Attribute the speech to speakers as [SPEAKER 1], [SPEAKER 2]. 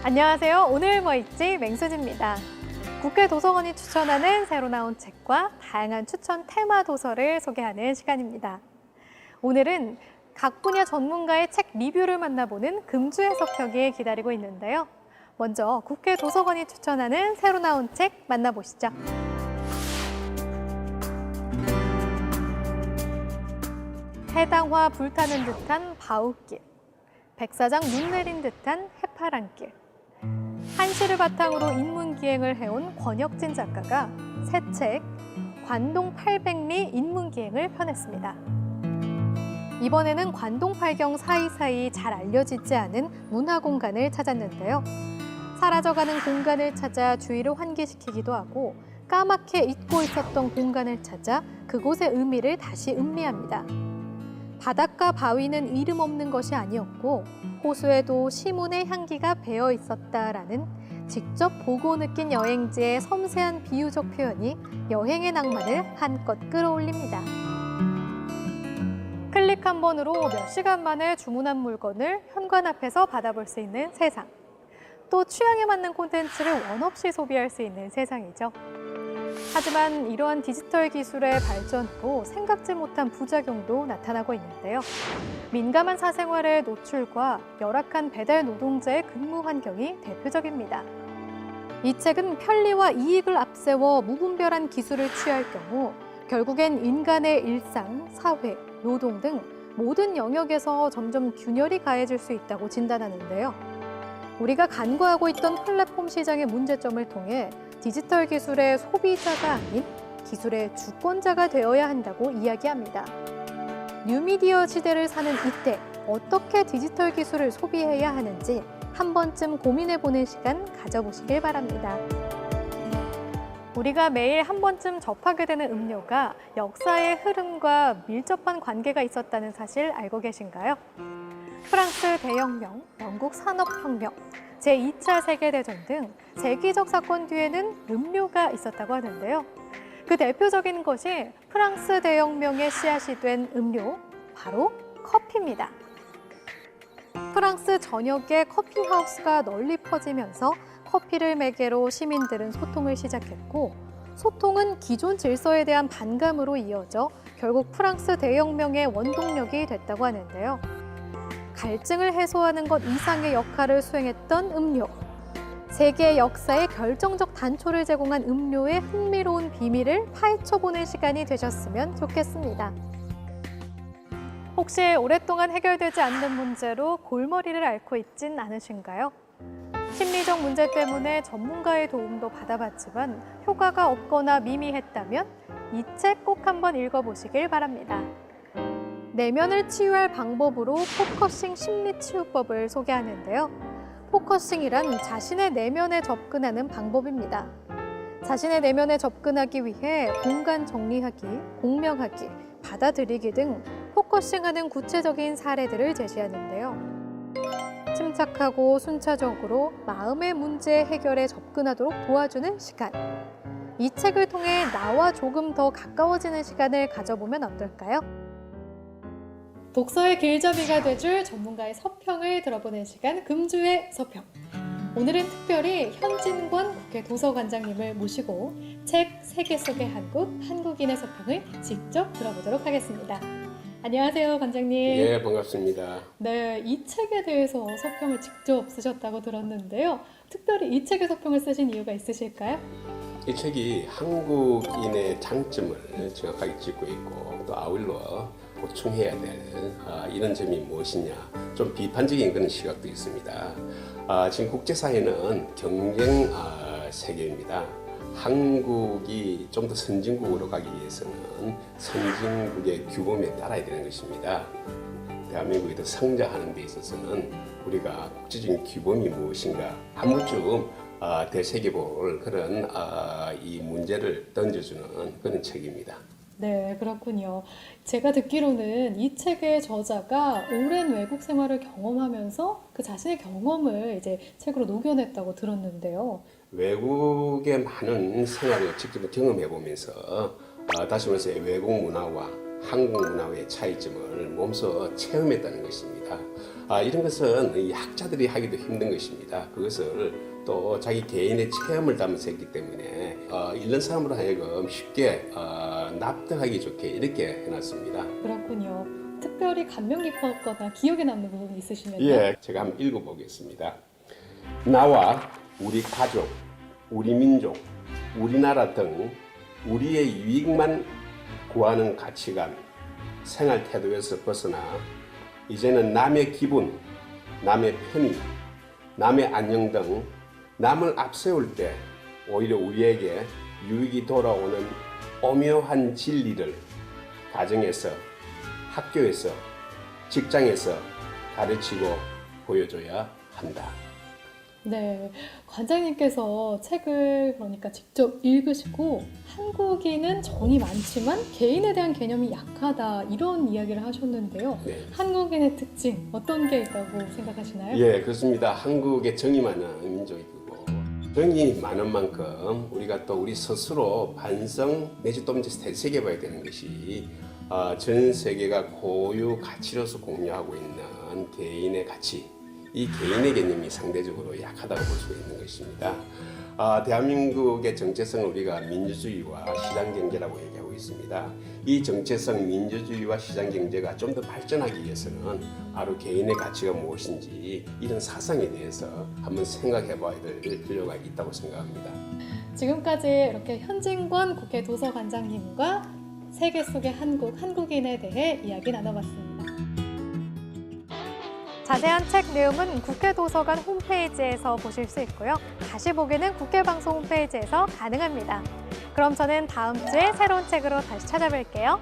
[SPEAKER 1] 안녕하세요. 오늘 뭐 읽지 맹수지입니다. 국회 도서관이 추천하는 새로 나온 책과 다양한 추천 테마 도서를 소개하는 시간입니다. 오늘은 각 분야 전문가의 책 리뷰를 만나보는 금주 해석평이 기다리고 있는데요. 먼저 국회 도서관이 추천하는 새로 나온 책 만나보시죠. 해당화 불타는 듯한 바울길, 백사장 눈 내린 듯한 해파랑길. 한시를 바탕으로 인문기행을 해온 권혁진 작가가 새 책 관동 800리 인문기행을 펴냈습니다. 이번에는 관동팔경 사이사이 잘 알려지지 않은 문화공간을 찾았는데요. 사라져가는 공간을 찾아 주의를 환기시키기도 하고 까맣게 잊고 있었던 공간을 찾아 그곳의 의미를 다시 음미합니다. 바닷가 바위는 이름 없는 것이 아니었고 호수에도 시문의 향기가 배어 있었다라는 직접 보고 느낀 여행지의 섬세한 비유적 표현이 여행의 낭만을 한껏 끌어올립니다. 클릭 한 번으로 몇 시간 만에 주문한 물건을 현관 앞에서 받아볼 수 있는 세상. 또 취향에 맞는 콘텐츠를 원 없이 소비할 수 있는 세상이죠. 하지만 이러한 디지털 기술의 발전으로 생각지 못한 부작용도 나타나고 있는데요. 민감한 사생활의 노출과 열악한 배달 노동자의 근무 환경이 대표적입니다. 이 책은 편리와 이익을 앞세워 무분별한 기술을 취할 경우 결국엔 인간의 일상, 사회, 노동 등 모든 영역에서 점점 균열이 가해질 수 있다고 진단하는데요. 우리가 간과하고 있던 플랫폼 시장의 문제점을 통해 디지털 기술의 소비자가 아닌 기술의 주권자가 되어야 한다고 이야기합니다. 뉴미디어 시대를 사는 이때 어떻게 디지털 기술을 소비해야 하는지 한 번쯤 고민해보는 시간 가져보시길 바랍니다. 우리가 매일 한 번쯤 접하게 되는 음료가 역사의 흐름과 밀접한 관계가 있었다는 사실 알고 계신가요? 프랑스 대혁명, 영국 산업혁명, 제2차 세계대전 등 세계적 사건 뒤에는 음료가 있었다고 하는데요. 그 대표적인 것이 프랑스 대혁명의 씨앗이 된 음료, 바로 커피입니다. 프랑스 전역에 커피하우스가 널리 퍼지면서 커피를 매개로 시민들은 소통을 시작했고, 소통은 기존 질서에 대한 반감으로 이어져 결국 프랑스 대혁명의 원동력이 됐다고 하는데요. 갈증을 해소하는 것 이상의 역할을 수행했던 음료. 세계 역사의 결정적 단초를 제공한 음료의 흥미로운 비밀을 파헤쳐보는 시간이 되셨으면 좋겠습니다. 혹시 오랫동안 해결되지 않는 문제로 골머리를 앓고 있진 않으신가요? 심리적 문제 때문에 전문가의 도움도 받아봤지만 효과가 없거나 미미했다면 이 책 꼭 한번 읽어보시길 바랍니다. 내면을 치유할 방법으로 포커싱 심리치유법을 소개하는데요. 포커싱이란 자신의 내면에 접근하는 방법입니다. 자신의 내면에 접근하기 위해 공간 정리하기, 공명하기, 받아들이기 등 포커싱하는 구체적인 사례들을 제시하는데요. 침착하고 순차적으로 마음의 문제 해결에 접근하도록 도와주는 시간. 이 책을 통해 나와 조금 더 가까워지는 시간을 가져보면 어떨까요? 독서의 길잡이가 돼줄 전문가의 서평을 들어보는 시간, 금주의 서평. 오늘은 특별히 현진권 국회 도서관장님을 모시고 책 세계 속의 한국, 한국인의 서평을 직접 들어보도록 하겠습니다. 안녕하세요, 관장님.
[SPEAKER 2] 예, 반갑습니다.
[SPEAKER 1] 네, 이 책에 대해서 서평을 직접 쓰셨다고 들었는데요. 특별히 이 책의 서평을 쓰신 이유가 있으실까요?
[SPEAKER 2] 이 책이 한국인의 장점을 정확하게 짚고 있고 또 아울러 보충해야 될 이런 점이 무엇이냐, 좀 비판적인 그런 시각도 있습니다. 지금 국제사회는 경쟁 세계입니다. 한국이 좀 더 선진국으로 가기 위해서는 선진국의 규범에 따라야 되는 것입니다. 대한민국이 더 성장하는 데 있어서는 우리가 국제적인 규범이 무엇인가 한 번쯤 되새겨볼 그런 이 문제를 던져주는 그런 책입니다.
[SPEAKER 1] 네, 그렇군요. 제가 듣기로는 이 책의 저자가 오랜 외국 생활을 경험하면서 그 자신의 경험을 이제 책으로 녹여냈다고 들었는데요.
[SPEAKER 2] 외국의 많은 생활을 직접 경험해 보면서 다시 말해서 외국 문화와 한국 문화의 차이점을 몸소 체험했다는 것입니다. 이런 것은 이 학자들이 하기도 힘든 것입니다. 그것을 또 자기 개인의 체험을 담아서 했기 때문에 읽는 사람으로 하여금 쉽게 납득하기 좋게 이렇게 해놨습니다.
[SPEAKER 1] 그렇군요. 특별히 감명 깊었거나 기억에 남는 부분이 있으시면요?
[SPEAKER 2] 예, 제가 한번 읽어보겠습니다. 나와 우리 가족, 우리 민족, 우리나라 등 우리의 유익만 구하는 가치관, 생활 태도에서 벗어나 이제는 남의 기분, 남의 편의, 남의 안녕 등 남을 앞세울 때 오히려 우리에게 유익이 돌아오는 오묘한 진리를 가정에서, 학교에서, 직장에서 가르치고 보여줘야 한다.
[SPEAKER 1] 네, 관장님께서 책을 그러니까 직접 읽으시고 한국인은 정이 많지만 개인에 대한 개념이 약하다 이런 이야기를 하셨는데요.
[SPEAKER 2] 네.
[SPEAKER 1] 한국인의 특징 어떤 게 있다고 생각하시나요?
[SPEAKER 2] 예, 그렇습니다. 한국의 정이 많은 민족이고 정이 많은 만큼 우리가 또 우리 스스로 반성 내지 또 이제 되새겨봐야 되는 것이 전 세계가 고유 가치로서 공유하고 있는 개인의 가치, 이 개인의 개념이 상대적으로 약하다고 볼 수 있는 것입니다. 대한민국의 정체성을 우리가 민주주의와 시장경제라고 얘기하고 있습니다. 이 정체성 민주주의와 시장경제가 좀 더 발전하기 위해서는 바로 개인의 가치가 무엇인지 이런 사상에 대해서 한번 생각해 봐야 될 필요가 있다고 생각합니다.
[SPEAKER 1] 지금까지 이렇게 현진권 국회 도서관장님과 세계 속의 한국인에 대해 이야기 나눠봤습니다. 자세한 책 내용은 국회 도서관 홈페이지에서 보실 수 있고요. 다시 보기는 국회 방송 홈페이지에서 가능합니다. 그럼 저는 다음 주에 새로운 책으로 다시 찾아뵐게요.